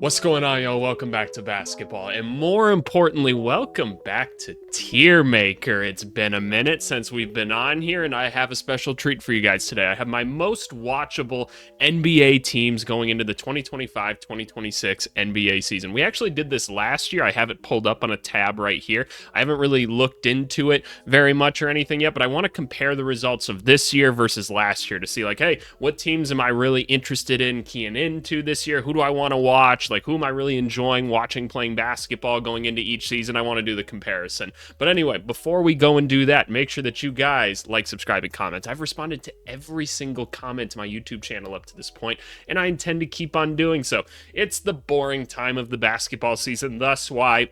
What's going on, y'all? Welcome back to basketball, and more importantly, welcome back to Tier Maker. It's been a minute since we've been on here, and I have a special treat for you guys today. I have my most watchable NBA teams going into the 2025-2026 NBA season. We actually did this last year. I have it pulled up on a tab right here. I haven't really looked into it very much or anything yet, but I want to compare the results of this year versus last year to see, like, hey, what teams am I really interested in keying into this year? Who do I want to watch? Like, who am I really enjoying watching playing basketball going into each season? I want to do the comparison. But anyway, before we go and do that, make sure that you guys like, subscribe, and comment. I've responded to every single comment to my YouTube channel up to this point, and I intend to keep on doing so. It's the boring time of the basketball season, thus why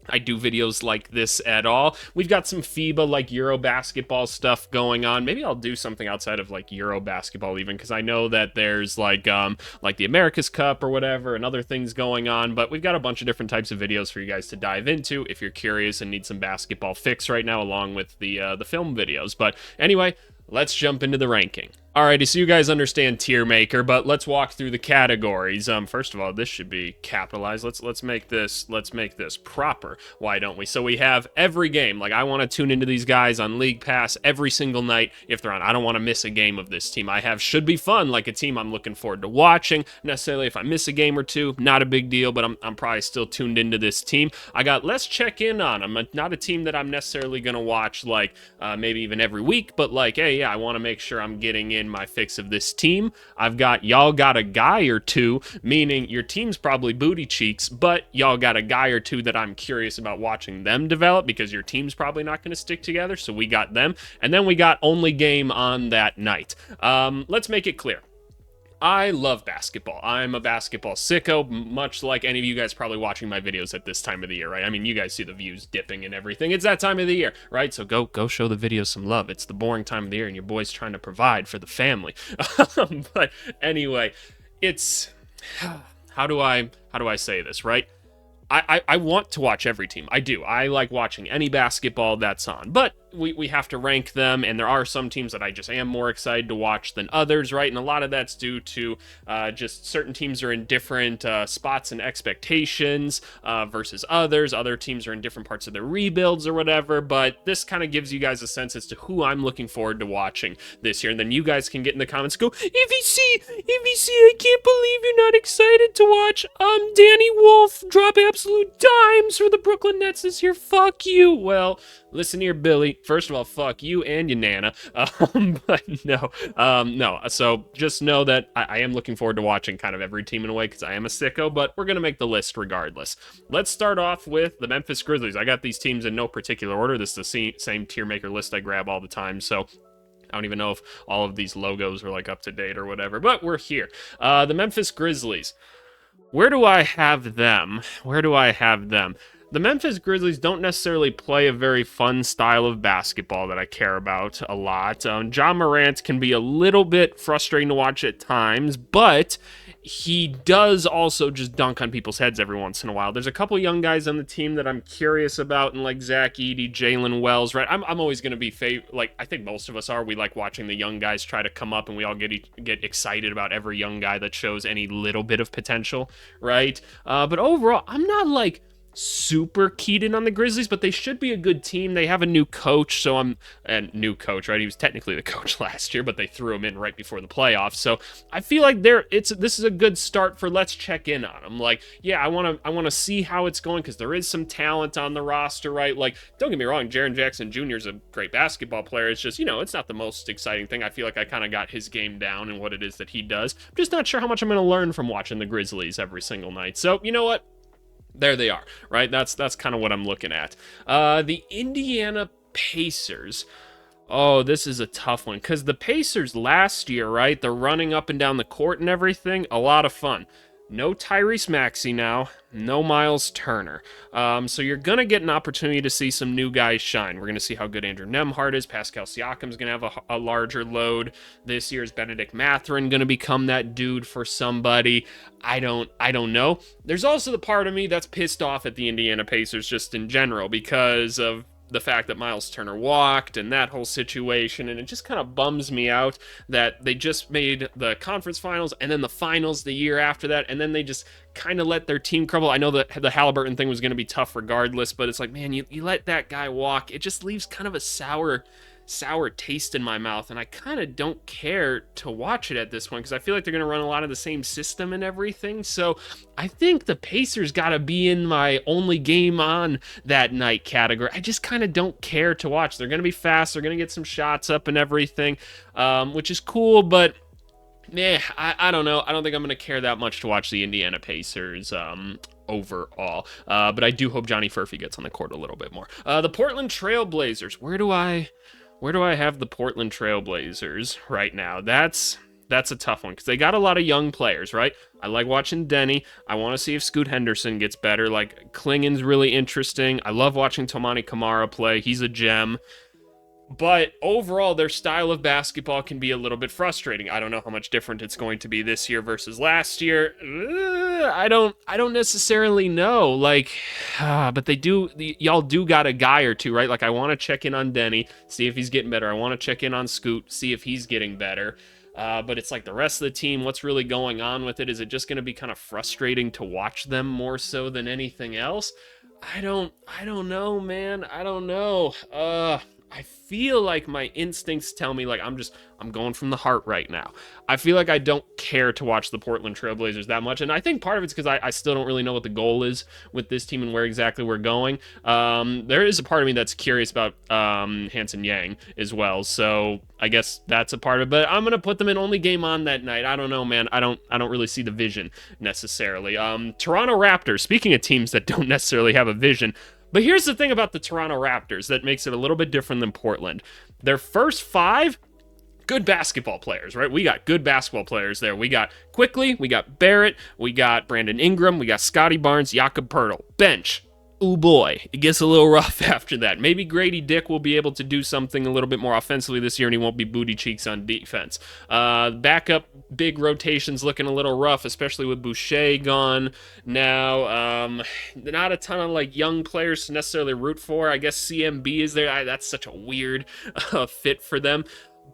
I do videos like this at all. We've got some FIBA, like Euro basketball stuff going on. Maybe I'll do something outside of like Euro basketball even, because I know that there's like the America's Cup or whatever and other things going on. But we've got a bunch of different types of videos for you guys to dive into if you're curious and need some basketball fix right now, along with the film videos. But anyway, let's jump into the ranking. Alrighty, so you guys understand Tier Maker, but let's walk through the categories. First of all, this should be capitalized. Let's make this proper. Why don't we? So we have every game. Like, I want to tune into these guys on League Pass every single night if they're on. I don't want to miss a game of this team. I have should be fun, like a team I'm looking forward to watching. Necessarily, if I miss a game or two, not a big deal, but I'm probably still tuned into this team. I got let's check in on them. Not a team that I'm necessarily gonna watch like maybe even every week, but like, hey, yeah, I want to make sure I'm getting in my fix of this team. I've got y'all got a guy or two, meaning your team's probably booty cheeks, but y'all got a guy or two that I'm curious about watching them develop, because your team's probably not going to stick together, so we got them. And then we got only game on that night. Let's make it clear. I love basketball. I'm a basketball sicko, much like any of you guys probably watching my videos at this time of the year, right? I mean, you guys see the views dipping and everything. It's that time of the year, right? So go show the videos some love. It's the boring time of the year, and your boy's trying to provide for the family. But anyway, it's how do I say this, right? I want to watch every team. I do. I like watching any basketball that's on. But we have to rank them, and there are some teams that I just am more excited to watch than others, right? And a lot of that's due to just certain teams are in different spots and expectations versus others. Other teams are in different parts of their rebuilds or whatever. But this kind of gives you guys a sense as to who I'm looking forward to watching this year. And then you guys can get in the comments and go, EVC, I can't believe you're not excited to watch Danny Wolf drop absolute dimes for the Brooklyn Nets this year. Fuck you. Well, listen here, Billy. First of all, fuck you and your nana. But no. So just know that I am looking forward to watching kind of every team in a way, because I am a sicko, but we're going to make the list regardless. Let's start off with the Memphis Grizzlies. I got these teams in no particular order. This is the same Tier Maker list I grab all the time, so I don't even know if all of these logos are like up to date or whatever, but we're here. The Memphis Grizzlies. Where do I have them? The Memphis Grizzlies don't necessarily play a very fun style of basketball that I care about a lot. Ja Morant can be a little bit frustrating to watch at times, but he does also just dunk on people's heads every once in a while. There's a couple young guys on the team that I'm curious about, and like Zach Edey, Jalen Wells, right? I'm always going to be I think most of us are. We like watching the young guys try to come up, and we all get excited about every young guy that shows any little bit of potential, right? But overall, I'm not like super keyed in on the Grizzlies, but they should be a good team. They have a new coach, right? He was technically the coach last year, but they threw him in right before the playoffs. So I feel like this is a good start for let's check in on them. Like, yeah, I want to see how it's going, because there is some talent on the roster, right? Like, don't get me wrong, Jaren Jackson Jr. is a great basketball player. It's just, it's not the most exciting thing. I feel like I kind of got his game down and what it is that he does. I'm just not sure how much I'm going to learn from watching the Grizzlies every single night. So, you know what? There they are, right? That's kind of what I'm looking at. The Indiana Pacers. Oh, this is a tough one, because the Pacers last year, right? They're running up and down the court and everything. A lot of fun. No Tyrese Maxey now, no Miles Turner. So you're going to get an opportunity to see some new guys shine. We're going to see how good Andrew Nembhard is. Pascal Siakam's going to have a larger load this year. Is Benedict Mathurin going to become that dude for somebody? I don't know. There's also the part of me that's pissed off at the Indiana Pacers just in general, because of the fact that Miles Turner walked and that whole situation, and it just kind of bums me out that they just made the conference finals and then the finals the year after that, and then they just kind of let their team crumble. I know that the Halliburton thing was going to be tough regardless, but it's like, man, you let that guy walk. It just leaves kind of a sour taste in my mouth, and I kind of don't care to watch it at this point because I feel like they're going to run a lot of the same system and everything. So I think the Pacers got to be in my only game on that night category. I just kind of don't care to watch. They're going to be fast. They're going to get some shots up and everything, which is cool, but I don't know. I don't think I'm going to care that much to watch the Indiana Pacers overall. But I do hope Johnny Furphy gets on the court a little bit more. The Portland Trailblazers. Where do I have the Portland Trailblazers right now? That's a tough one because they got a lot of young players, right? I like watching Denny. I want to see if Scoot Henderson gets better. Like, Klingon's really interesting. I love watching Tomani Kamara play. He's a gem. But overall, their style of basketball can be a little bit frustrating. I don't know how much different it's going to be this year versus last year. I don't necessarily know. Like, but y'all do got a guy or two, right? Like, I want to check in on Denny, see if he's getting better. I want to check in on Scoot, see if he's getting better. But it's like the rest of the team, what's really going on with it? Is it just going to be kind of frustrating to watch them more so than anything else? I don't know, man. I don't know. I feel like my instincts tell me, like, I'm going from the heart right now. I feel like I don't care to watch the Portland Trailblazers that much, and I think part of it's because I still don't really know what the goal is with this team and where exactly we're going. There is a part of me that's curious about Hanson Yang as well, so I guess that's a part of it, but I'm going to put them in only game on that night. I don't know, man. I don't really see the vision necessarily. Toronto Raptors, speaking of teams that don't necessarily have a vision, but here's the thing about the Toronto Raptors that makes it a little bit different than Portland. Their first 5, good basketball players, right? We got good basketball players there. We got Quickly, we got Barrett, we got Brandon Ingram, we got Scotty Barnes, Jakob Poeltl. Bench. Oh boy, it gets a little rough after that. Maybe Grady Dick will be able to do something a little bit more offensively this year, and he won't be booty cheeks on defense. Backup big rotations looking a little rough, especially with Boucher gone now. Not a ton of like young players to necessarily root for. I guess CMB is there. That's such a weird fit for them.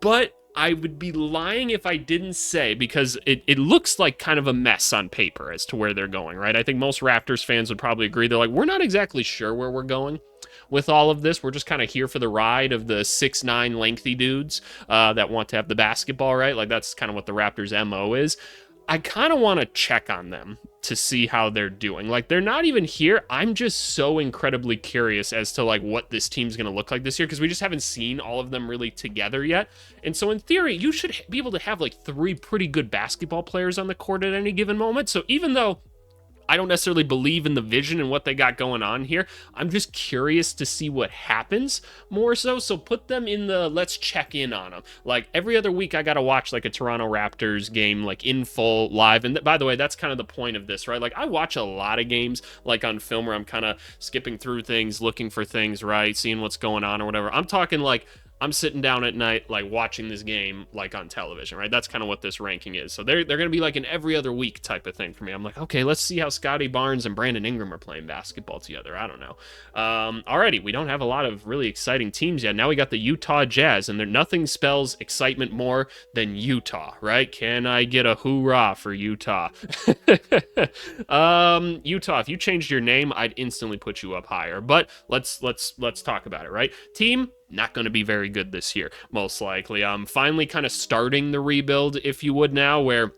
But I would be lying if I didn't say, because it looks like kind of a mess on paper as to where they're going, right? I think most Raptors fans would probably agree. They're like, we're not exactly sure where we're going with all of this. We're just kind of here for the ride of the 6'9" lengthy dudes that want to have the basketball, right? Like, that's kind of what the Raptors' MO is. I kind of want to check on them to see how they're doing. Like, they're not even here. I'm just so incredibly curious as to like what this team's going to look like this year, because we just haven't seen all of them really together yet. And so in theory, you should be able to have like 3 pretty good basketball players on the court at any given moment. So even though I don't necessarily believe in the vision and what they got going on here, I'm just curious to see what happens more so. So put them in the let's check in on them. Like, every other week I got to watch like a Toronto Raptors game like in full live. And by the way, that's kind of the point of this, right? Like, I watch a lot of games like on film where I'm kind of skipping through things, looking for things, right? Seeing what's going on or whatever. I'm talking like I'm sitting down at night, like watching this game, like on television, right? That's kind of what this ranking is. So they're going to be like an every other week type of thing for me. I'm like, okay, let's see how Scotty Barnes and Brandon Ingram are playing basketball together. I don't know. Alrighty, we don't have a lot of really exciting teams yet. Now we got the Utah Jazz, and nothing spells excitement more than Utah, right? Can I get a hoorah for Utah? Utah, if you changed your name, I'd instantly put you up higher. But let's talk about it, right? Team, not going to be very good this year, most likely. Finally kind of starting the rebuild, if you would now, where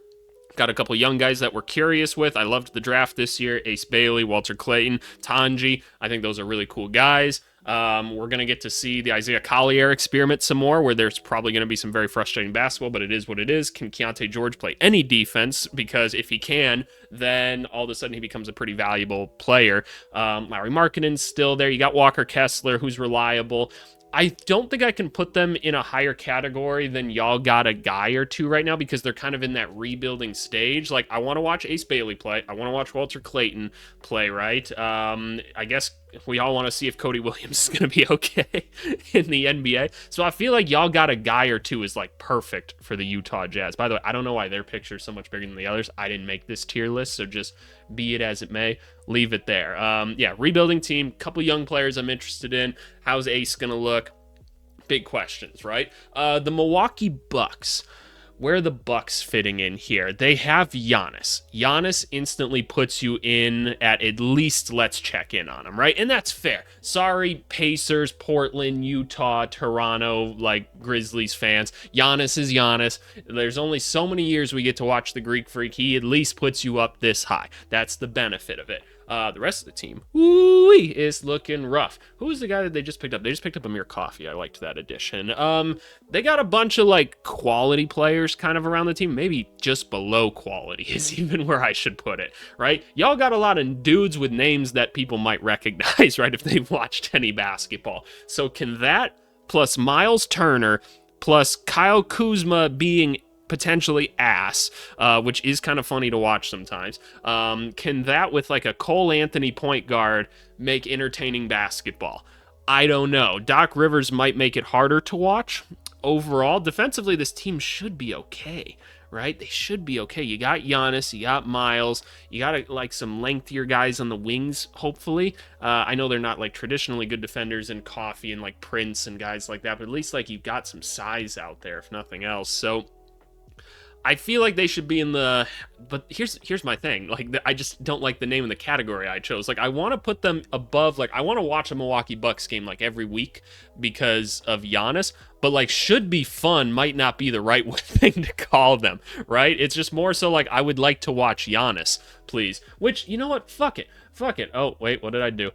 got a couple young guys that we're curious with. I loved the draft this year. Ace Bailey, Walter Clayton, Tanji. I think those are really cool guys. We're going to get to see the Isaiah Collier experiment some more, where there's probably going to be some very frustrating basketball, but it is what it is. Can Keontae George play any defense? Because if he can, then all of a sudden he becomes a pretty valuable player. Larry Markkanen's still there. You got Walker Kessler, who's reliable. I don't think I can put them in a higher category than y'all got a guy or two right now, because they're kind of in that rebuilding stage. Like, I want to watch Ace Bailey play. I want to watch Walter Clayton play, right? I guess we all want to see if Cody Williams is going to be okay in the NBA. So I feel like y'all got a guy or two is like perfect for the Utah Jazz. By the way, I don't know why their picture is so much bigger than the others. I didn't make this tier list, so just be it as it may. Leave it there. Yeah, rebuilding team, couple young players I'm interested in. How's Ace going to look? Big questions, right? The Milwaukee Bucks. Where are the Bucks fitting in here? They have Giannis. Giannis instantly puts you in at least let's check in on him, right? And that's fair. Sorry, Pacers, Portland, Utah, Toronto, like Grizzlies fans. Giannis is Giannis. There's only so many years we get to watch the Greek Freak. He at least puts you up this high. That's the benefit of it. The rest of the team, is looking rough. Who's the guy that they just picked up? They just picked up Amir Coffey. I liked that addition. They got a bunch of like quality players kind of around the team. Maybe just below quality is even where I should put it, right? Y'all got a lot of dudes with names that people might recognize, right, if they've watched any basketball. So can that plus Miles Turner plus Kyle Kuzma being potentially ass, which is kind of funny to watch sometimes. Can that with like a Cole Anthony point guard make entertaining basketball? I don't know. Doc Rivers might make it harder to watch. Overall, defensively, this team should be okay, right? They should be okay. You got Giannis, you got Miles, you got like some lengthier guys on the wings, hopefully. I know they're not like traditionally good defenders in Coffee and like Prince and guys like that, but at least like you've got some size out there, if nothing else. So I feel like they should be in the, but here's my thing. Like, I just don't like the name of the category I chose. Like, I want to put them above, like, I want to watch a Milwaukee Bucks game, like, every week because of Giannis, but, like, should be fun might not be the right thing to call them, right? It's just more so, like, I would like to watch Giannis, please. Which, you know what? Fuck it. Oh, wait, what did I do?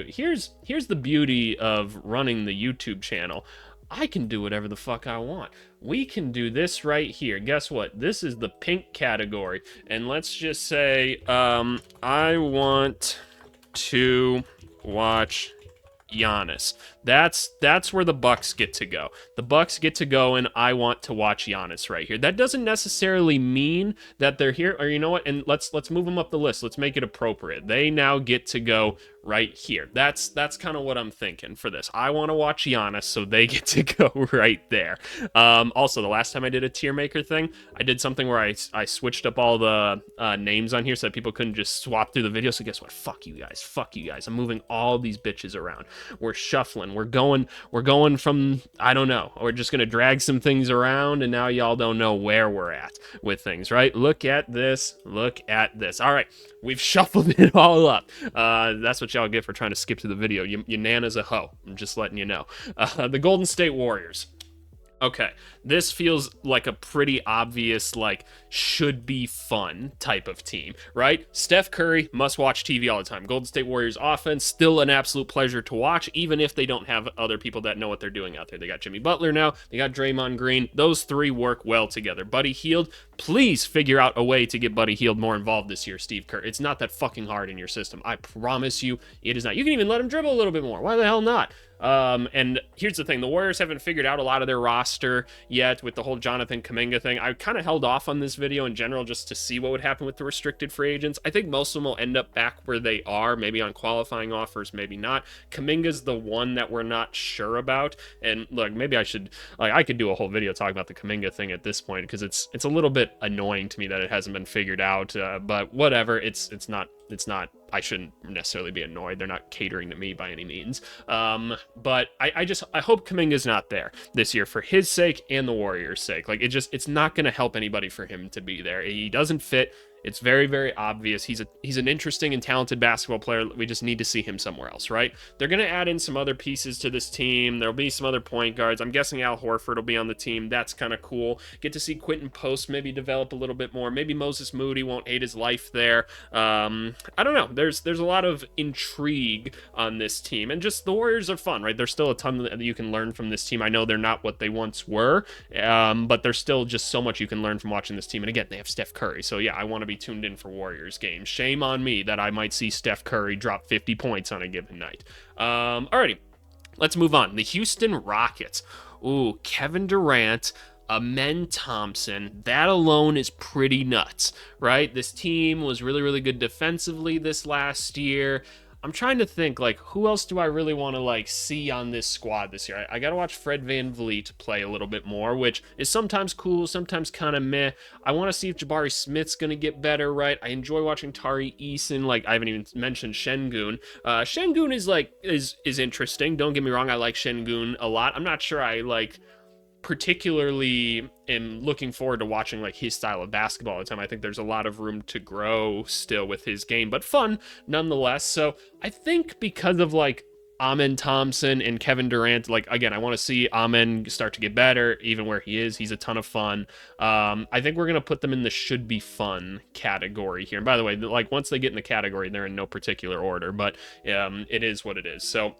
Here's the beauty of running the YouTube channel. I can do whatever the fuck I want. We can do this right here. Guess what? This is the pink category. And let's just say, I want to watch Giannis. That's where the Bucks get to go. The Bucks get to go, and I want to watch Giannis right here. That doesn't necessarily mean that they're here, or you know what? And let's move them up the list. Let's make it appropriate. They now get to go right here. That's kind of what I'm thinking for this. I want to watch Giannis, so they get to go right there. Also, the last time I did a tier maker thing, I did something where I switched up all the names on here so that people couldn't just swap through the video. So guess what? Fuck you guys. I'm moving all these bitches around. We're shuffling. We're going from, I don't know. We're just gonna drag some things around, and now y'all don't know where we're at with things, right? Look at this. All right, we've shuffled it all up. That's what y'all get for trying to skip to the video. Your nana's a hoe. I'm just letting you know. The Golden State Warriors. Okay, this feels like a pretty obvious, like, should be fun type of team, right? Steph Curry, must watch TV all the time. Golden State Warriors offense, still an absolute pleasure to watch, even if they don't have other people that know what they're doing out there. They got Jimmy Butler now, they got Draymond Green. Those three work well together. Buddy Hield, please figure out a way to get Buddy Hield more involved this year, Steve Kerr. It's not that fucking hard in your system. I promise you, it is not. You can even let him dribble a little bit more. Why the hell not? And here's the thing, the Warriors haven't figured out a lot of their roster yet with the whole Jonathan Kuminga thing. I kind of held off on this video in general just to see what would happen with the restricted free agents. I think most of them will end up back where they are, maybe on qualifying offers, maybe not. Kuminga's the one that we're not sure about. And look, maybe I could do a whole video talking about the Kuminga thing at this point, because it's a little bit annoying to me that it hasn't been figured out, but whatever. It's not, I shouldn't necessarily be annoyed. They're not catering to me by any means. But I hope Kuminga's not there this year for his sake and the Warriors' sake. Like, it's not going to help anybody for him to be there. He doesn't fit. It's very, very obvious. He's an interesting and talented basketball player. We just need to see him somewhere else, right? They're going to add in some other pieces to this team. There'll be some other point guards. I'm guessing Al Horford will be on the team. That's kind of cool. Get to see Quentin Post maybe develop a little bit more. Maybe Moses Moody won't hate his life there. I don't know. There's a lot of intrigue on this team. And just the Warriors are fun, right? There's still a ton that you can learn from this team. I know they're not what they once were, but there's still just so much you can learn from watching this team. And again, they have Steph Curry. So yeah, I want to be tuned in for Warriors games. Shame on me that I might see Steph Curry drop 50 points on a given night. Alrighty, let's move on. The Houston Rockets. Ooh, Kevin Durant, Amen Thompson. That alone is pretty nuts, right? This team was really, really good defensively this last year. I'm trying to think, like, who else do I really want to, like, see on this squad this year? I got to watch Fred VanVleet play a little bit more, which is sometimes cool, sometimes kind of meh. I want to see if Jabari Smith's going to get better, right? I enjoy watching Tari Eason. Like, I haven't even mentioned Şengün. Şengün is, like, is interesting. Don't get me wrong. I like Şengün a lot. I'm not sure I, like, particularly am looking forward to watching like his style of basketball all the time. I think there's a lot of room to grow still with his game, but fun nonetheless. So I think because of like Amen Thompson and Kevin Durant, like again, I want to see Amen start to get better even where he is. He's a ton of fun. I think we're going to put them in the should be fun category here. And by the way, like once they get in the category, they're in no particular order, but it is what it is. So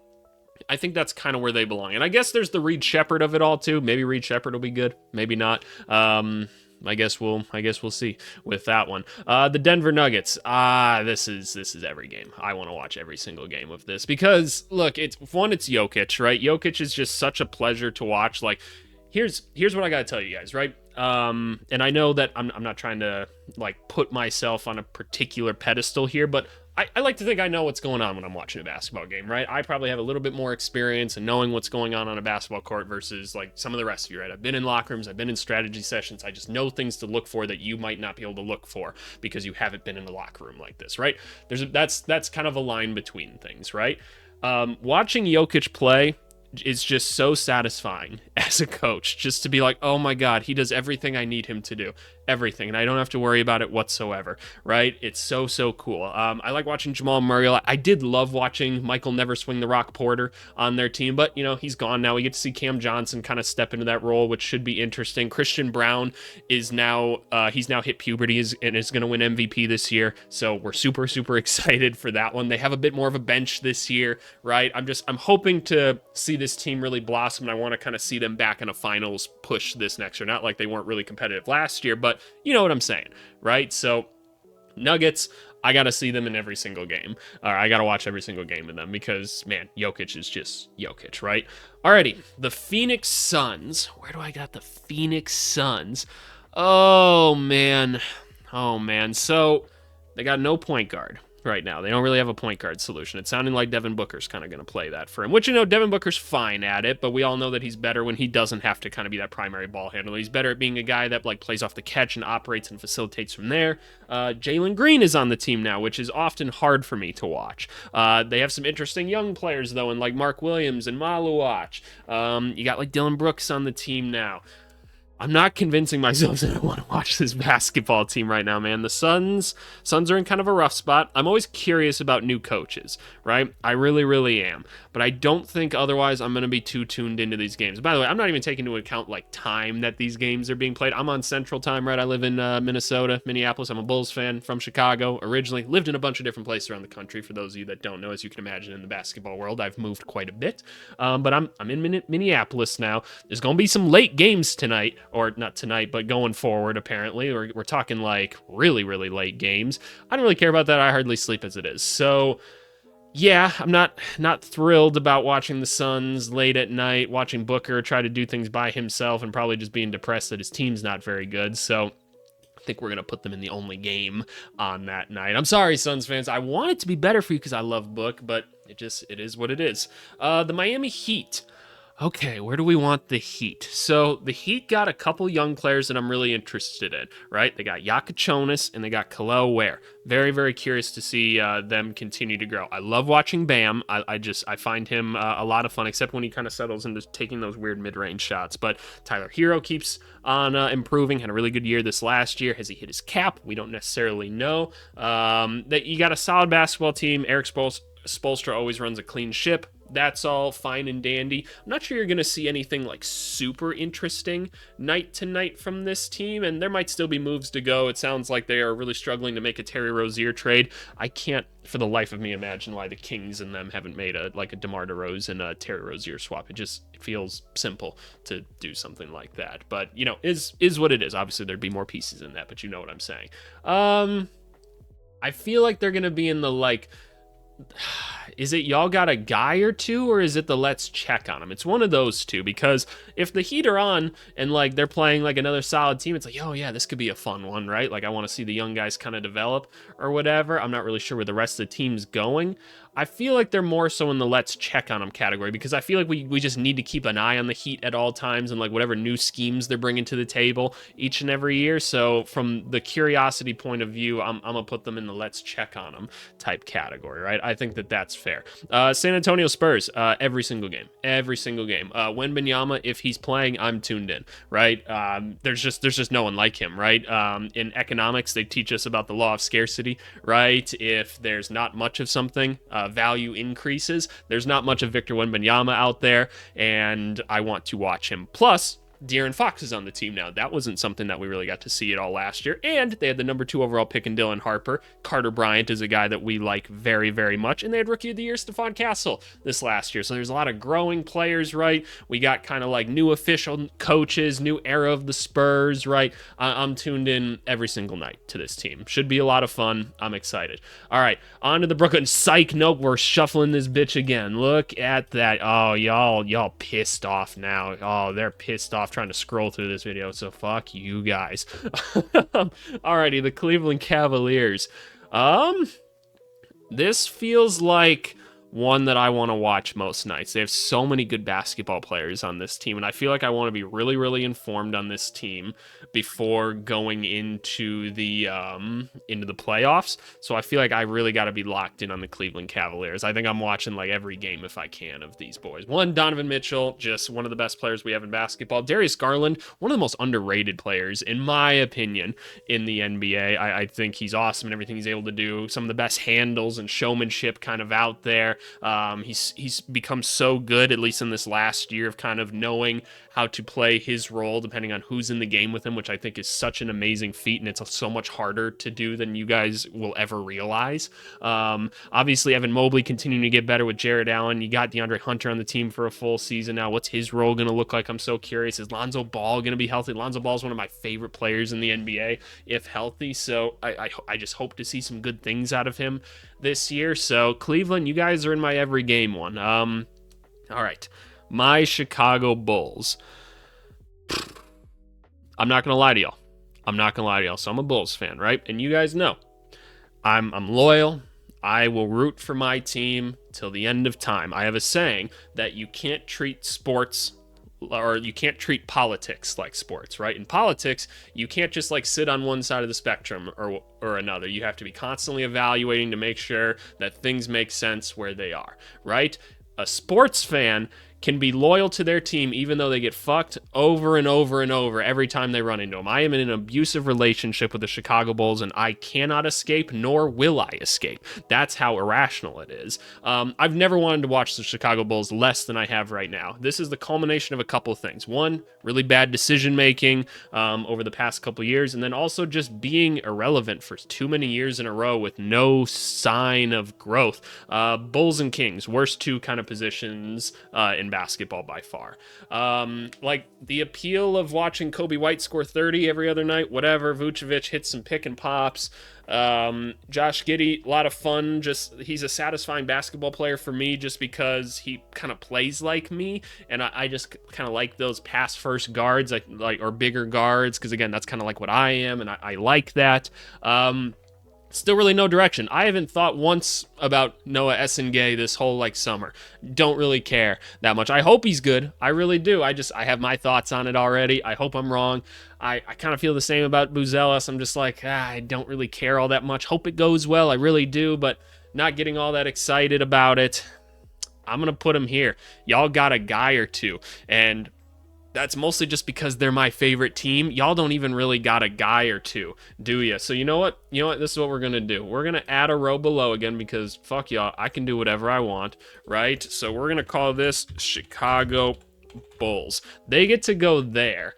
I think that's kind of where they belong. And I guess there's the Reed Shepherd of it all too. Maybe Reed Shepherd will be good, maybe not. I guess we'll see with that one. The Denver Nuggets. This is every game. I want to watch every single game of this because look, it's Jokic, right? Jokic is just such a pleasure to watch. Like here's what I got to tell you guys, right? And I know that I'm not trying to like put myself on a particular pedestal here, but I like to think I know what's going on when I'm watching a basketball game, right? I probably have a little bit more experience in knowing what's going on a basketball court versus like some of the rest of you, right? I've been in locker rooms, I've been in strategy sessions. I just know things to look for that you might not be able to look for because you haven't been in a locker room like this, right? That's kind of a line between things, right? Watching Jokic play is just so satisfying as a coach, just to be like, oh my God, he does everything I need him to do. Everything, and I don't have to worry about it whatsoever, right? It's so cool. I like watching Jamal Murray. I did love watching Michael Never Swing the Rock Porter on their team, but, you know, he's gone now. We get to see Cam Johnson kind of step into that role, which should be interesting. Christian Brown is now, he's now hit puberty and is going to win MVP this year, so we're super excited for that one. They have a bit more of a bench this year, right? I'm hoping to see this team really blossom, and I want to kind of see them back in a finals push this next year. Not like they weren't really competitive last year, but you know what I'm saying, right? So Nuggets, I got to see them in every single game. I got to watch every single game of them because, man, Jokic is just Jokic, right? Alrighty, the Phoenix Suns. Where do I got the Phoenix Suns? Oh, man. So they got no point guard right now. They don't really have a point guard solution. It's sounding like Devin Booker's kind of going to play that for him, which, you know, Devin Booker's fine at it, but we all know that he's better when he doesn't have to kind of be that primary ball handler. He's better at being a guy that like plays off the catch and operates and facilitates from there. Jalen Green is on the team now, which is often hard for me to watch. They have some interesting young players though, and like Mark Williams and Maluach. You got like Dylan Brooks on the team now. I'm not convincing myself that I want to watch this basketball team right now, man. The Suns are in kind of a rough spot. I'm always curious about new coaches, right? I really am. But I don't think otherwise I'm going to be too tuned into these games. By the way, I'm not even taking into account like time that these games are being played. I'm on Central Time, right? I live in Minneapolis. I'm a Bulls fan from Chicago originally. Lived in a bunch of different places around the country. For those of you that don't know, as you can imagine in the basketball world, I've moved quite a bit. But I'm in Minneapolis now. There's going to be some late games tonight. Or not tonight, but going forward, apparently. We're talking like really late games. I don't really care about that. I hardly sleep as it is. So, yeah, I'm not thrilled about watching the Suns late at night, watching Booker try to do things by himself and probably just being depressed that his team's not very good. So, I think we're going to put them in the only game on that night. I'm sorry, Suns fans. I want it to be better for you because I love Book, but it is what it is. The Miami Heat. Okay, where do we want the Heat? So the Heat got a couple young players that I'm really interested in, right? They got Yakachonis and they got Kel'el Ware. Very curious to see them continue to grow. I love watching Bam. I find him a lot of fun, except when he kind of settles into taking those weird mid-range shots. But Tyler Hero keeps on improving. Had a really good year this last year. Has he hit his cap? We don't necessarily know. That you got a solid basketball team. Eric Spoelstra always runs a clean ship. That's all fine and dandy. I'm not sure you're going to see anything like super interesting night to night from this team, and there might still be moves to go. It sounds like they are really struggling to make a Terry Rozier trade. I can't for the life of me imagine why the Kings and them haven't made a DeMar DeRozan and a Terry Rozier swap. It feels simple to do something like that. But, you know, is what it is. Obviously, there'd be more pieces in that, but you know what I'm saying. I feel like they're going to be in the like is it y'all got a guy or two, or is it the let's check on him? It's one of those two, because if the Heat are on and like they're playing like another solid team, it's like, oh yeah, this could be a fun one, right? Like I want to see the young guys kind of develop or whatever. I'm not really sure where the rest of the team's going. I feel like they're more so in the let's check on them category, because I feel like we just need to keep an eye on the Heat at all times and like whatever new schemes they're bringing to the table each and every year. So from the curiosity point of view, I'm gonna put them in the let's check on them type category, right? I think that that's fair. San Antonio Spurs, every single game. Wembanyama, if he's playing, I'm tuned in, right? There's just no one like him, right? In economics, they teach us about the law of scarcity, right? If there's not much of something, value increases. There's not much of Victor Wembanyama out there, and I want to watch him. Plus, De'Aaron Fox is on the team now. That wasn't something that we really got to see at all last year. And they had the number 2 overall pick in Dylan Harper. Carter Bryant is a guy that we like very, very much. And they had Rookie of the Year Stephon Castle this last year. So there's a lot of growing players, right? We got kind of like new official coaches, new era of the Spurs, right? I'm tuned in every single night to this team. Should be a lot of fun. I'm excited. All right, on to the Brooklyn. Psych, nope, we're shuffling this bitch again. Look at that. Oh, y'all pissed off now. Oh, they're pissed off trying to scroll through this video, so fuck you guys. Alrighty, the Cleveland Cavaliers. This feels like one that I want to watch most nights. They have so many good basketball players on this team, and I feel like I want to be really, really informed on this team before going into the playoffs. So I feel like I really got to be locked in on the Cleveland Cavaliers. I think I'm watching like every game if I can of these boys. One, Donovan Mitchell, just one of the best players we have in basketball. Darius Garland, one of the most underrated players, in my opinion, in the NBA. I think he's awesome in everything he's able to do. Some of the best handles and showmanship kind of out there. He's become so good, at least in this last year, of kind of knowing how to play his role depending on who's in the game with him, which I think is such an amazing feat, and it's so much harder to do than you guys will ever realize. Obviously, Evan Mobley continuing to get better with Jared Allen. You got DeAndre Hunter on the team for a full season now. What's his role going to look like? I'm so curious. Is Lonzo Ball going to be healthy? Lonzo Ball is one of my favorite players in the NBA, if healthy, so I just hope to see some good things out of him this year. So Cleveland, you guys are in my every game one. All right, my Chicago Bulls. I'm not gonna lie to y'all. So I'm a Bulls fan, right? And you guys know I'm loyal. I will root for my team till the end of time. I have a saying that you can't treat sports, or you can't treat politics like sports, right? In politics, you can't just like sit on one side of the spectrum or another. You have to be constantly evaluating to make sure that things make sense where they are, right? A sports fan can be loyal to their team even though they get fucked over and over and over every time they run into them. I am in an abusive relationship with the Chicago Bulls, and I cannot escape, nor will I escape. That's how irrational it is. I've never wanted to watch the Chicago Bulls less than I have right now. This is the culmination of a couple of things. One, really bad decision-making over the past couple of years, and then also just being irrelevant for too many years in a row with no sign of growth. Bulls and Kings, worst two kind of positions in basketball by far. Like the appeal of watching Kobe White score 30 every other night, whatever. Vucevic hits some pick and pops. Josh Giddey, a lot of fun. Just he's a satisfying basketball player for me just because he kind of plays like me, and I just kind of like those pass first guards, like or bigger guards, because again, that's kind of like what I am, and I like that. Still really no direction. I haven't thought once about Noah Essengay this whole like summer. Don't really care that much. I hope he's good. I really do. I have my thoughts on it already. I hope I'm wrong. I kind of feel the same about Buzelis. I'm just like, I don't really care all that much. Hope it goes well. I really do, but not getting all that excited about it. I'm going to put him here. Y'all got a guy or two, and that's mostly just because they're my favorite team. Y'all don't even really got a guy or two, do ya? So you know what? This is what we're going to do. We're going to add a row below again because fuck y'all. I can do whatever I want, right? So we're going to call this Chicago Bulls. They get to go there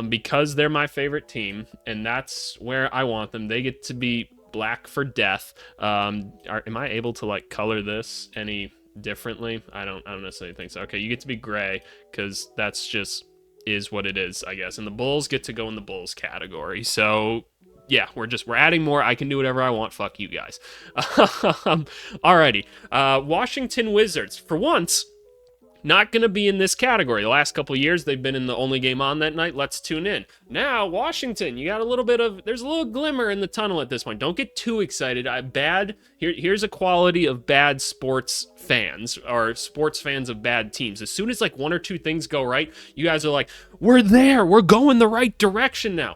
because they're my favorite team, and that's where I want them. They get to be black for death. Am I able to like color this any differently? I don't necessarily think so. Okay, you get to be gray because that's just is what it is, I guess. And the Bulls get to go in the Bulls category. So yeah, we're adding more. I can do whatever I want. Fuck you guys. Alrighty. Washington Wizards. For once, not going to be in this category. The last couple of years, they've been in the only game on that night. Let's tune in. Now, Washington, you got a little bit of, there's a little glimmer in the tunnel at this point. Don't get too excited. Here's a quality of bad sports fans, or sports fans of bad teams. As soon as like one or two things go right, you guys are like, we're there. We're going the right direction now.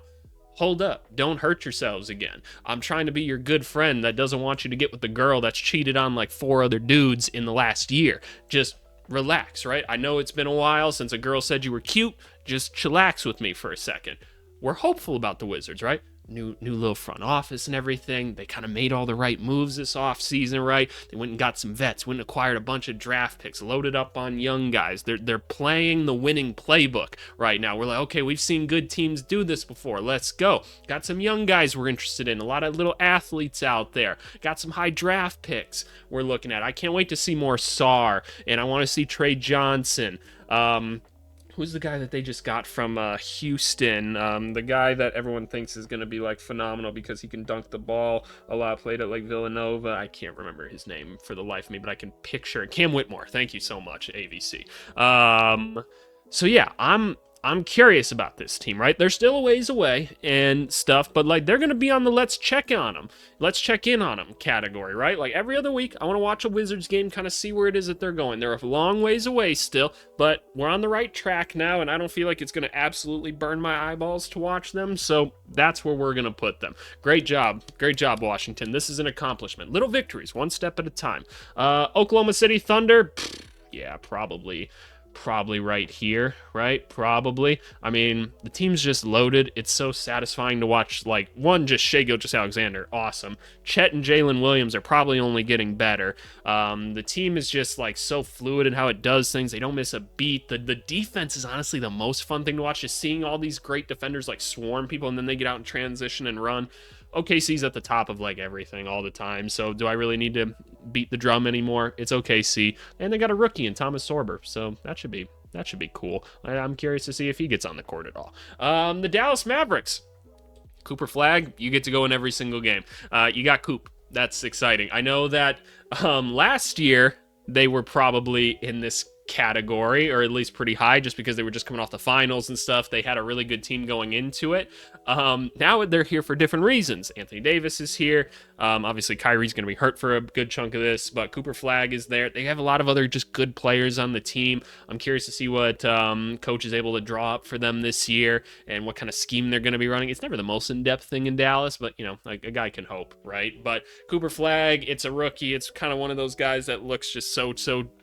Hold up. Don't hurt yourselves again. I'm trying to be your good friend that doesn't want you to get with the girl that's cheated on like 4 other dudes in the last year. Just relax, right? I know it's been a while since a girl said you were cute. Just chillax with me for a second. We're hopeful about the Wizards, right? New little front office and everything. They kind of made all the right moves this offseason, right? They went and got some vets, went and acquired a bunch of draft picks, loaded up on young guys. They're playing the winning playbook right now. We're like, okay, we've seen good teams do this before. Let's go. Got some young guys we're interested in. A lot of little athletes out there. Got some high draft picks we're looking at. I can't wait to see more Sarr, and I want to see Trey Johnson. Who's the guy that they just got from Houston? The guy that everyone thinks is going to be like phenomenal because he can dunk the ball a lot, played at like Villanova. I can't remember his name for the life of me, but I can picture it. Cam Whitmore. Thank you so much, AVC. So yeah, I'm curious about this team, right? They're still a ways away and stuff, but like they're going to be on the let's check in on them category, right? Like every other week, I want to watch a Wizards game, kind of see where it is that they're going. They're a long ways away still, but we're on the right track now, and I don't feel like it's going to absolutely burn my eyeballs to watch them, so that's where we're going to put them. Great job, Washington. This is an accomplishment. Little victories, one step at a time. Oklahoma City Thunder, yeah, probably right here, right? Probably. I mean, the team's just loaded. It's so satisfying to watch, like, one, just Shai Gilgeous-Alexander, awesome. Chet and Jalen Williams are probably only getting better. The team is just, like, so fluid in how it does things. They don't miss a beat. The defense is honestly the most fun thing to watch, just seeing all these great defenders, like, swarm people, and then they get out and transition and run. OKC's at the top of like everything all the time, so do I really need to beat the drum anymore? It's OKC, and they got a rookie in Thomas Sorber, so that should be cool. I'm curious to see if he gets on the court at all. The Dallas Mavericks, Cooper Flag, you get to go in every single game. You got Coop. That's exciting. I know that last year they were probably in this category, or at least pretty high, just because they were just coming off the finals and stuff. They had a really good team going into it. Now they're here for different reasons. Anthony Davis is here. Obviously Kyrie's going to be hurt for a good chunk of this, but Cooper Flag is there. They have a lot of other just good players on the team. I'm curious to see what coach is able to draw up for them this year and what kind of scheme they're going to be running. It's never the most in-depth thing in Dallas, but you know, like a guy can hope, right? But Cooper Flag, it's a rookie. It's kind of one of those guys that looks just so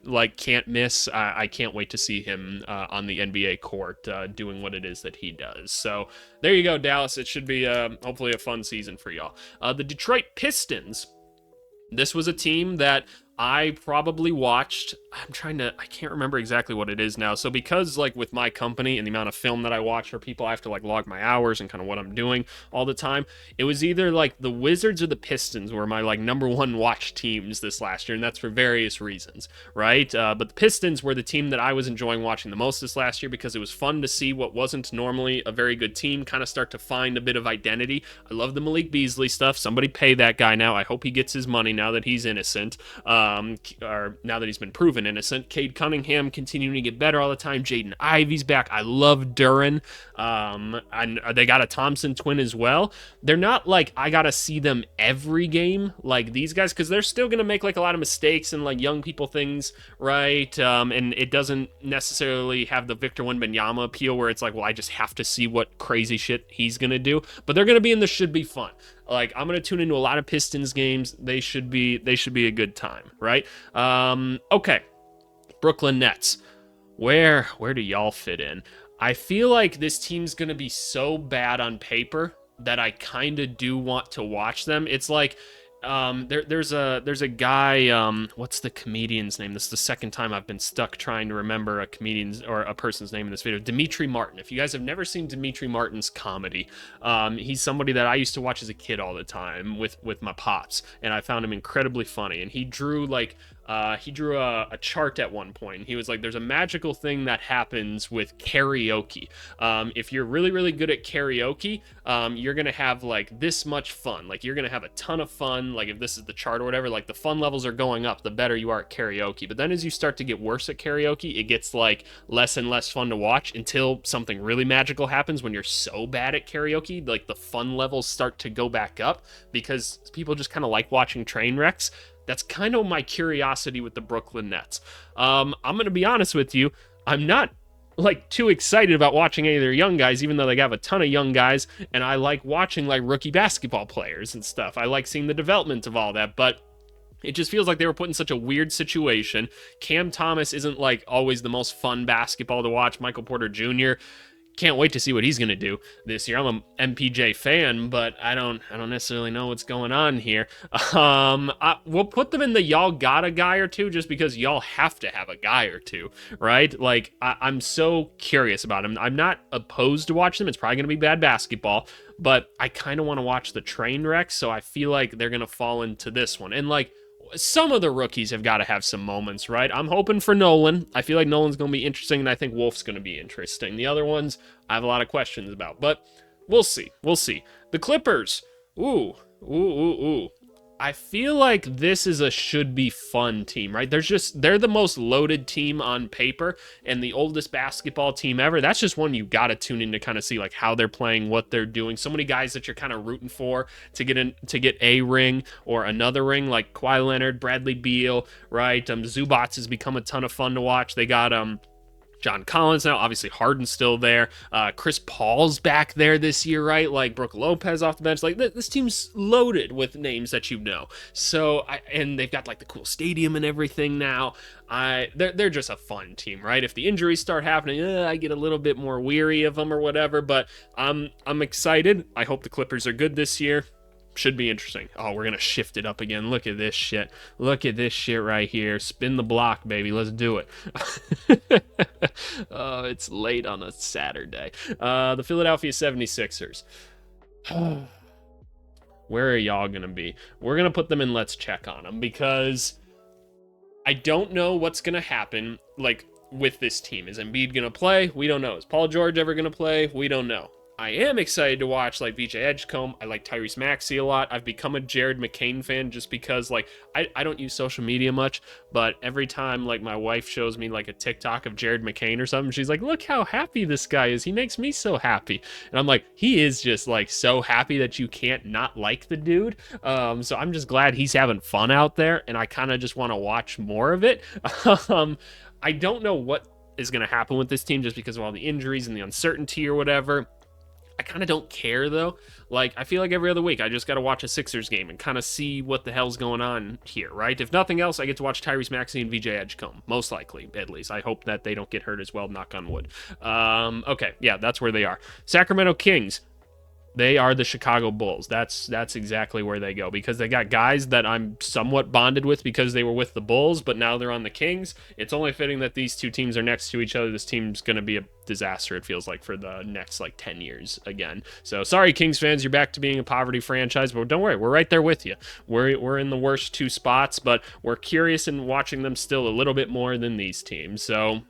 like can't miss. I can't wait to see him on the NBA court doing what it is that he does. So there you go, Dallas. It should be hopefully a fun season for y'all. The Detroit Pistons. This was a team that I probably watched. I can't remember exactly what it is now. So because like with my company and the amount of film that I watch for people, I have to like log my hours and kind of what I'm doing all the time. It was either like the Wizards or the Pistons were my like number one watch teams this last year. And that's for various reasons, right? But the Pistons were the team that I was enjoying watching the most this last year because it was fun to see what wasn't normally a very good team kind of start to find a bit of identity. I love the Malik Beasley stuff. Somebody pay that guy now. I hope he gets his money now that he's innocent. Or now that he's been proven innocent. Cade Cunningham continuing to get better all the time. Jaden Ivey's back. I love Duren. And they got a Thompson twin as well. They're not like I gotta see them every game like these guys, because they're still gonna make like a lot of mistakes and like young people things, right? And it doesn't necessarily have the Victor Wembanyama appeal where it's like, well, I just have to see what crazy shit he's gonna do. But they're gonna be in the should be fun. Like, I'm going to tune into a lot of Pistons games. They should be a good time, right? Okay. Brooklyn Nets. Where do y'all fit in? I feel like this team's going to be so bad on paper that I kind of do want to watch them. It's like there's a guy, what's the comedian's name? This is the second time I've been stuck trying to remember a comedian's or a person's name in this video. Demetri Martin. If you guys have never seen Demetri Martin's comedy, he's somebody that I used to watch as a kid all the time with my pops, and I found him incredibly funny. And he drew like He drew a chart at one point. He was like, there's a magical thing that happens with karaoke. If you're really, really good at karaoke, you're going to have like this much fun. Like you're going to have a ton of fun. Like if this is the chart or whatever, like the fun levels are going up the better you are at karaoke. But then as you start to get worse at karaoke, it gets like less and less fun to watch until something really magical happens when you're so bad at karaoke. Like the fun levels start to go back up because people just kind of like watching train wrecks. That's kind of my curiosity with the Brooklyn Nets. I'm going to be honest with you. I'm not like too excited about watching any of their young guys, even though they have a ton of young guys. And I like watching like rookie basketball players and stuff. I like seeing the development of all that, but it just feels like they were put in such a weird situation. Cam Thomas isn't like always the most fun basketball to watch. Michael Porter Jr. Can't wait to see what he's going to do this year. I'm an MPJ fan, but I don't necessarily know what's going on here. We'll put them in the y'all got a guy or two just because y'all have to have a guy or two, right? Like, I'm so curious about him. I'm not opposed to watch them. It's probably going to be bad basketball, but I kind of want to watch the train wreck, so I feel like they're going to fall into this one. And, like, some of the rookies have got to have some moments, right? I'm hoping for Nolan. I feel like Nolan's going to be interesting, and I think Wolf's going to be interesting. The other ones, I have a lot of questions about, but we'll see. We'll see. The Clippers. Ooh. I feel like this is a should be fun team, right? They're the most loaded team on paper and the oldest basketball team ever. That's just one you got to tune in to kind of see like how they're playing, what they're doing. So many guys that you're kind of rooting for to get a ring or another ring, like Kawhi Leonard, Bradley Beal, right? Zubats has become a ton of fun to watch. They got John Collins now, obviously Harden's still there. Chris Paul's back there this year, right? Like Brooke Lopez off the bench. Like this team's loaded with names that you know. So, and they've got like the cool stadium and everything now. They're just a fun team, right? If the injuries start happening, I get a little bit more weary of them or whatever. But I'm excited. I hope the Clippers are good this year. Should be interesting. Oh, we're going to shift it up again. Look at this shit. Look at this shit right here. Spin the block, baby. Let's do it. Oh, it's late on a Saturday. The Philadelphia 76ers. Where are y'all going to be? We're going to put them in Let's Check on them because I don't know what's going to happen like with this team. Is Embiid going to play? We don't know. Is Paul George ever going to play? We don't know. I am excited to watch like VJ Edgecombe. I like Tyrese Maxey a lot. I've become a Jared McCain fan just because like I don't use social media much, but every time like my wife shows me like a TikTok of Jared McCain or something, she's like, look how happy this guy is. He makes me so happy. And I'm like, he is just like so happy that you can't not like the dude. So I'm just glad he's having fun out there, and I kind of just want to watch more of it. I don't know what is going to happen with this team just because of all the injuries and the uncertainty or whatever. I kind of don't care, though. Like, I feel like every other week, I just got to watch a Sixers game and kind of see what the hell's going on here, right? If nothing else, I get to watch Tyrese Maxey and VJ Edgecombe. Most likely, at least. I hope that they don't get hurt as well, knock on wood. Okay, yeah, that's where they are. Sacramento Kings. They are the Chicago Bulls. That's exactly where they go because they got guys that I'm somewhat bonded with because they were with the Bulls, but now they're on the Kings. It's only fitting that these two teams are next to each other. This team's going to be a disaster, it feels like, for the next like 10 years again. So sorry, Kings fans, you're back to being a poverty franchise, but don't worry, we're right there with you. We're in the worst two spots, but we're curious in watching them still a little bit more than these teams. So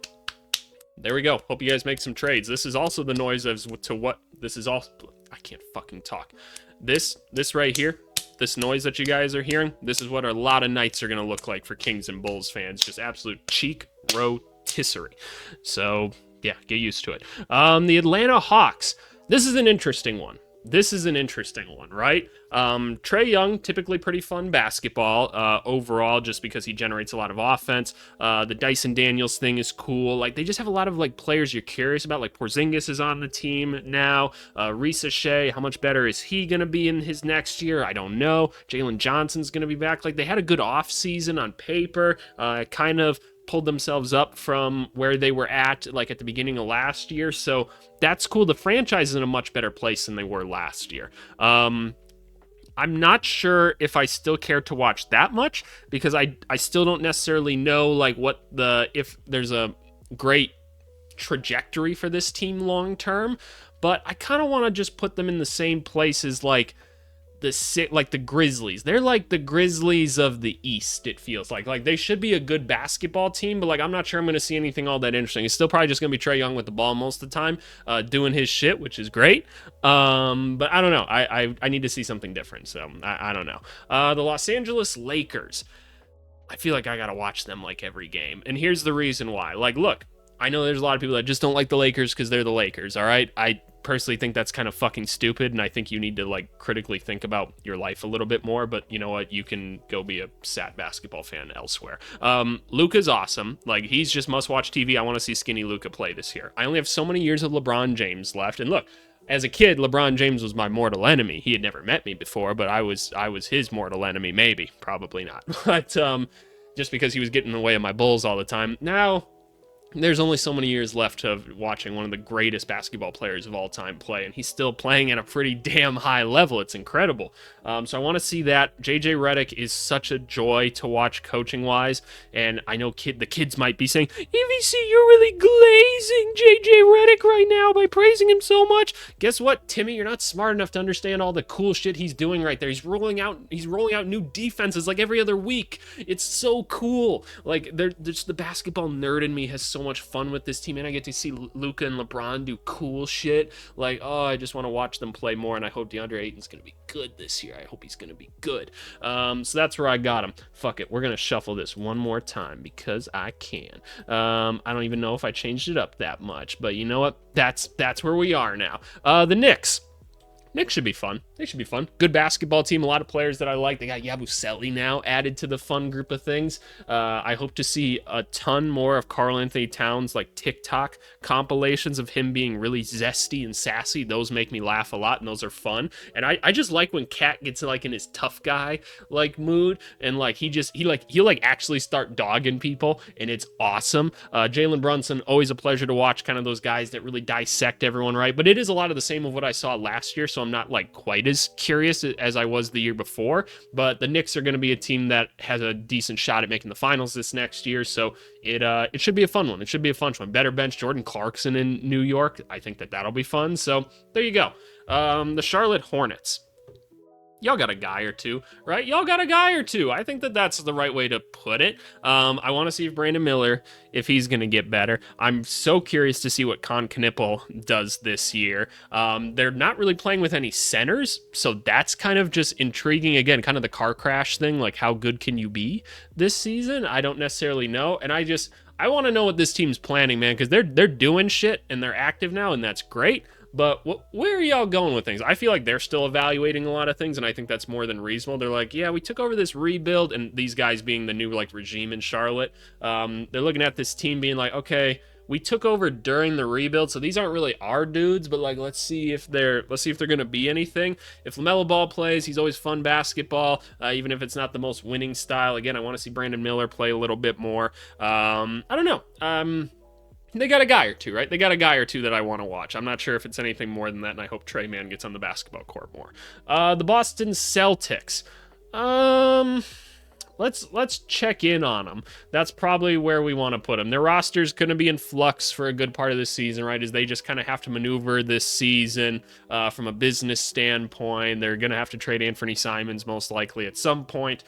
there we go. Hope you guys make some trades. This is also the noise as to what this is all. I can't fucking talk. This right here, this noise that you guys are hearing, this is what a lot of nights are going to look like for Kings and Bulls fans. Just absolute cheek rotisserie. So, yeah, get used to it. The Atlanta Hawks. This is an interesting one. Right? Trae Young, typically pretty fun basketball overall, just because he generates a lot of offense. The Dyson Daniels thing is cool. Like, they just have a lot of like players you're curious about. Like Porzingis is on the team now. Risa Shea, how much better is he going to be in his next year? I don't know. Jalen Johnson's going to be back. Like, they had a good off season on paper. Kind of pulled themselves up from where they were at like at the beginning of last year, so that's cool. The franchise is in a much better place than they were last year. I'm not sure if I still care to watch that much because I still don't necessarily know like if there's a great trajectory for this team long term, but I kind of want to just put them in the same place as like like the Grizzlies. They're like the Grizzlies of the East, it feels like. Like, they should be a good basketball team, but, like, I'm not sure I'm going to see anything all that interesting. It's still probably just going to be Trae Young with the ball most of the time, doing his shit, which is great. But I don't know. I need to see something different, so I don't know. The Los Angeles Lakers. I feel like I got to watch them, like, every game. And here's the reason why. Like, look, I know there's a lot of people that just don't like the Lakers because they're the Lakers, all right? I personally think that's kind of fucking stupid, and I think you need to, like, critically think about your life a little bit more, but you know what? You can go be a sad basketball fan elsewhere. Luka's awesome. Like, he's just must-watch TV. I want to see skinny Luka play this year. I only have so many years of LeBron James left, and look, as a kid, LeBron James was my mortal enemy. He had never met me before, but I was his mortal enemy, maybe. Probably not. But just because he was getting in the way of my Bulls all the time. Now, there's only so many years left of watching one of the greatest basketball players of all time play, and he's still playing at a pretty damn high level. It's incredible. So I want to see that. JJ Redick is such a joy to watch coaching-wise, and I know the kids might be saying, EVC, you're really glazing JJ Redick right now by praising him so much. Guess what, Timmy? You're not smart enough to understand all the cool shit he's doing right there. He's rolling out new defenses like every other week. It's so cool. Like, there's the basketball nerd in me has so much fun with this team, and I get to see Luka and LeBron do cool shit. Like, oh, I just want to watch them play more, and I hope DeAndre Ayton's going to be good this year. I hope he's going to be good. So that's where I got him. Fuck it. We're going to shuffle this one more time because I can. I don't even know if I changed it up that much, but you know what? That's where we are now. The Knicks. Knicks should be fun. They should be fun. Good basketball team. A lot of players that I like. They got Yabusele now added to the fun group of things. I hope to see a ton more of Karl Anthony Towns, like TikTok compilations of him being really zesty and sassy. Those make me laugh a lot, and those are fun. And I just like when Cat gets like in his tough guy like mood, and like he'll actually start dogging people, and it's awesome. Jalen Brunson, always a pleasure to watch. Kind of those guys that really dissect everyone, right? But it is a lot of the same of what I saw last year, so I'm not like quite as curious as I was the year before, but the Knicks are going to be a team that has a decent shot at making the finals this next year, so it should be a fun one. It should be a fun one. Better bench Jordan Clarkson in New York. I think that'll be fun, so there you go. The Charlotte Hornets. Y'all got a guy or two, right? Y'all got a guy or two. I think that's the right way to put it. I want to see if Brandon Miller, if he's going to get better. I'm so curious to see what Con Knippel does this year. They're not really playing with any centers, so that's kind of just intriguing. Again, kind of the car crash thing, like how good can you be this season? I don't necessarily know, and I want to know what this team's planning, man, because they're doing shit, and they're active now, and that's great. But where are y'all going with things? I feel like they're still evaluating a lot of things, and I think that's more than reasonable. They're like, yeah, we took over this rebuild, and these guys being the new like regime in Charlotte, they're looking at this team being like, okay, we took over during the rebuild, so these aren't really our dudes, but like let's see if they're gonna be anything. If LaMelo Ball plays, he's always fun basketball, even if it's not the most winning style. Again, I want to see Brandon Miller play a little bit more. I don't know. They got a guy or two, right? They got a guy or two that I want to watch. I'm not sure if it's anything more than that, and I hope Trey Mann gets on the basketball court more. The Boston Celtics. Let's check in on them. That's probably where we want to put them. Their roster's going to be in flux for a good part of the season, right? As they just kind of have to maneuver this season from a business standpoint. They're going to have to trade Anthony Simons most likely at some point.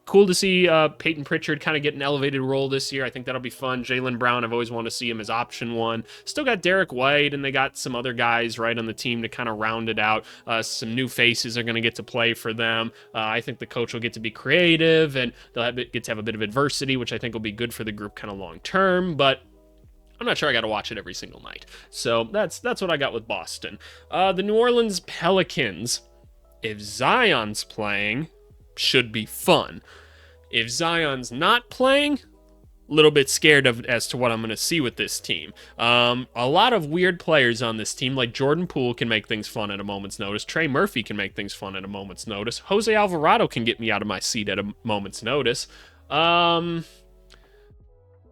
Cool to see Peyton Pritchard kind of get an elevated role this year. I think that'll be fun. Jaylen Brown, I've always wanted to see him as option one. Still got Derek White, and they got some other guys right on the team to kind of round it out. Some new faces are going to get to play for them. I think the coach will get to be creative, and they'll get to have a bit of adversity, which I think will be good for the group kind of long term, but I'm not sure I got to watch it every single night. So that's what I got with Boston. The New Orleans Pelicans, if Zion's playing, should be fun. If Zion's not playing, a little bit scared as to what I'm going to see with this team. A lot of weird players on this team, like Jordan Poole can make things fun at a moment's notice. Trey Murphy can make things fun at a moment's notice. Jose Alvarado can get me out of my seat at a moment's notice.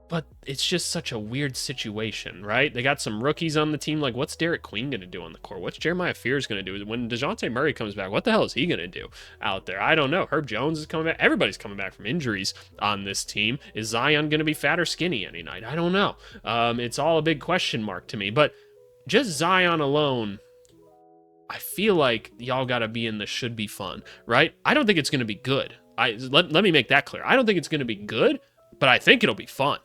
But it's just such a weird situation, right? They got some rookies on the team. Like, what's Derek Queen going to do on the court? What's Jeremiah Fears going to do? When DeJounte Murray comes back, what the hell is he going to do out there? I don't know. Herb Jones is coming back. Everybody's coming back from injuries on this team. Is Zion going to be fat or skinny any night? I don't know. It's all a big question mark to me. But just Zion alone, I feel like y'all got to be in the should be fun, right? I don't think it's going to be good. Let me make that clear. I don't think it's going to be good, but I think it'll be fun.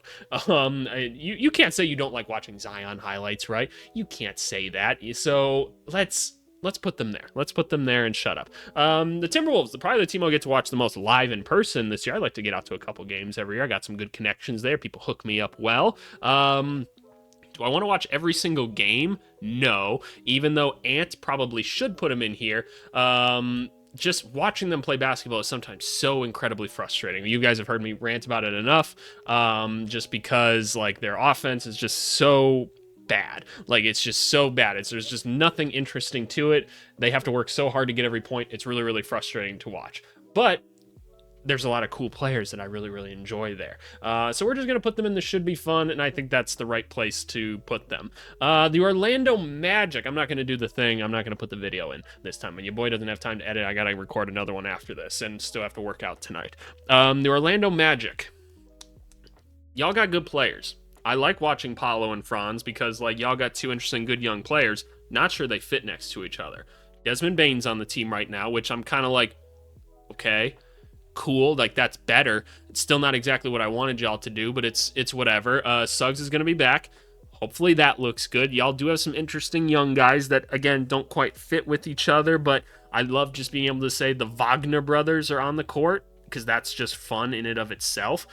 You can't say you don't like watching Zion highlights, right? You can't say that. So let's put them there. Let's put them there and shut up. The Timberwolves, probably the team I'll get to watch the most live in person this year. I like to get out to a couple games every year. I got some good connections there. People hook me up well. Do I want to watch every single game? No. Even though Ant probably should put him in here. Just watching them play basketball is sometimes so incredibly frustrating. You guys have heard me rant about it enough. Just because like their offense is just so bad. Like it's just so bad. There's just nothing interesting to it. They have to work so hard to get every point. It's really, really frustrating to watch. But there's a lot of cool players that I really, really enjoy there. So we're just going to put them in the should be fun, and I think that's the right place to put them. The Orlando Magic. I'm not going to do the thing. I'm not going to put the video in this time. When your boy doesn't have time to edit, I got to record another one after this and still have to work out tonight. The Orlando Magic. Y'all got good players. I like watching Paolo and Franz because like y'all got two interesting, good young players. Not sure they fit next to each other. Desmond Bane's on the team right now, which I'm kind of like, okay, cool, like that's better. It's still not exactly what I wanted y'all to do, but it's whatever. Suggs is going to be back. Hopefully that looks good. Y'all do have some interesting young guys that, again, don't quite fit with each other, but I love just being able to say the Wagner brothers are on the court because that's just fun in and of itself.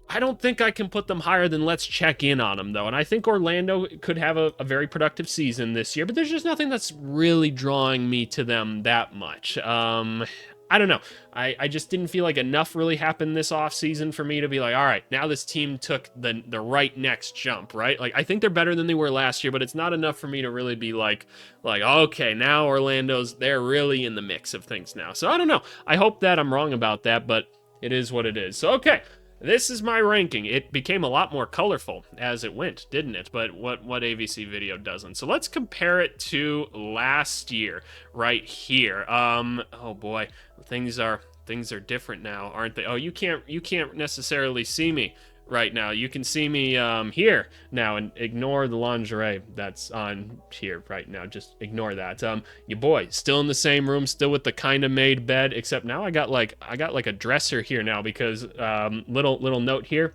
I don't think I can put them higher than let's check in on them, though. And I think Orlando could have a very productive season this year, but there's just nothing that's really drawing me to them that much. I don't know. I just didn't feel like enough really happened this offseason for me to be like, all right, now this team took the right next jump, right? Like, I think they're better than they were last year, but it's not enough for me to really be like, okay, now they're really in the mix of things now. So I don't know. I hope that I'm wrong about that, but it is what it is. So, okay. This is my ranking. It became a lot more colorful as it went, didn't it? But what AVC video doesn't. So let's compare it to last year right here. Oh boy, things are different now, aren't they? Oh, you can't necessarily see me right now. You can see me here now, and ignore the lingerie that's on here right now. Just ignore that. Your boy still in the same room, still with the kind of made bed, except now I got like a dresser here now because little note here.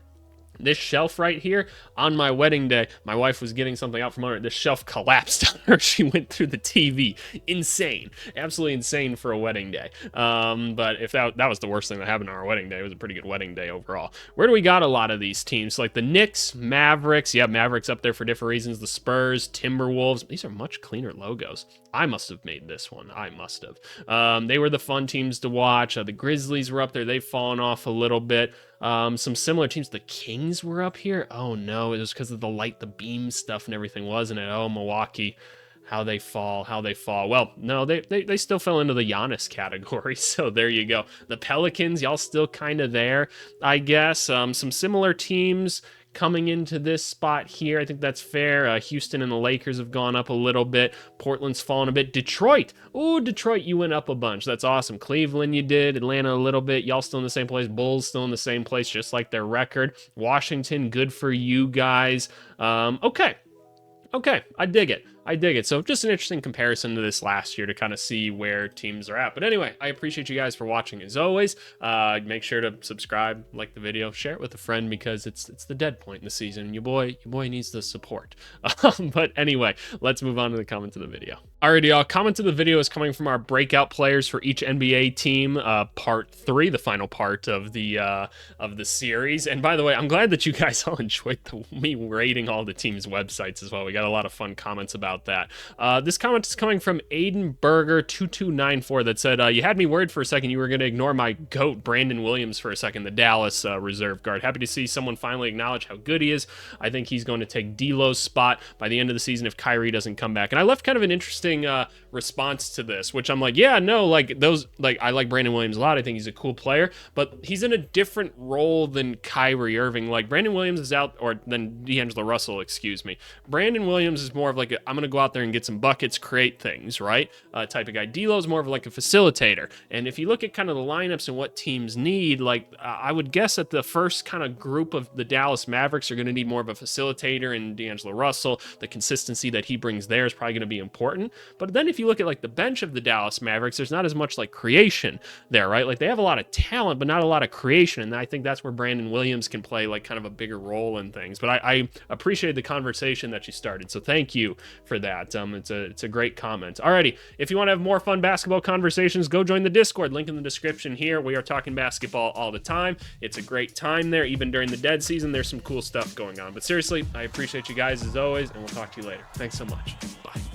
This shelf right here, on my wedding day, my wife was getting something out from under it. This shelf collapsed on her. She went through the TV. Insane. Absolutely insane for a wedding day. But if that was the worst thing that happened on our wedding day, it was a pretty good wedding day overall. Where do we got a lot of these teams? Like the Knicks, Mavericks. Yeah, Mavericks up there for different reasons. The Spurs, Timberwolves. These are much cleaner logos. I must have made this one. I must have. They were the fun teams to watch. The Grizzlies were up there. They've fallen off a little bit. Some similar teams. The Kings were up here. Oh no, it was because of the light, the beam stuff and everything, wasn't it? Oh, Milwaukee, how they fall. Well, no, they still fell into the Giannis category, so there you go. The Pelicans, y'all still kind of there, I guess. Some similar teams coming into this spot here. I think that's fair. Houston and the Lakers have gone up a little bit. Portland's fallen a bit. Detroit. Ooh, Detroit, you went up a bunch. That's awesome. Cleveland, you did. Atlanta, a little bit. Y'all still in the same place. Bulls still in the same place, just like their record. Washington, good for you guys. Okay, I dig it. So just an interesting comparison to this last year to kind of see where teams are at. But anyway, I appreciate you guys for watching as always. Make sure to subscribe, like the video, share it with a friend because it's the dead point in the season and your boy needs the support. But anyway, let's move on to the comment of the video. Alrighty, y'all. Comment of the video is coming from our breakout players for each NBA team, part 3, the final part of the series. And by the way, I'm glad that you guys all enjoyed me rating all the teams' websites as well. We got a lot of fun comments about that. This comment is coming from Aiden Berger 2294 that said, you had me worried for a second you were going to ignore my GOAT, Brandon Williams, for a second, the Dallas reserve guard. Happy to see someone finally acknowledge how good he is. I think he's going to take D'Lo's spot by the end of the season if Kyrie doesn't come back. And I left kind of an interesting response to this, which I'm like, yeah, no, like those, like I like Brandon Williams a lot. I think he's a cool player, but he's in a different role than Kyrie Irving. Like Brandon Williams is out, or than D'Angelo Russell, excuse me. Brandon Williams is more of like I'm going to go out there and get some buckets, create things, right? Type of guy. D'Lo's more of like a facilitator. And if you look at kind of the lineups and what teams need, like I would guess that the first kind of group of the Dallas Mavericks are going to need more of a facilitator, and D'Angelo Russell, the consistency that he brings there is probably going to be important. But then if you look at like the bench of the Dallas Mavericks, there's not as much like creation there, right? Like they have a lot of talent, but not a lot of creation. And I think that's where Brandon Williams can play like kind of a bigger role in things. But I appreciate the conversation that you started. So thank you for that. It's a great comment. Alrighty, if you want to have more fun basketball conversations, go join the Discord. Link in the description here. We are talking basketball all the time. It's a great time there. Even during the dead season, there's some cool stuff going on. But seriously, I appreciate you guys as always, and we'll talk to you later. Thanks so much. Bye.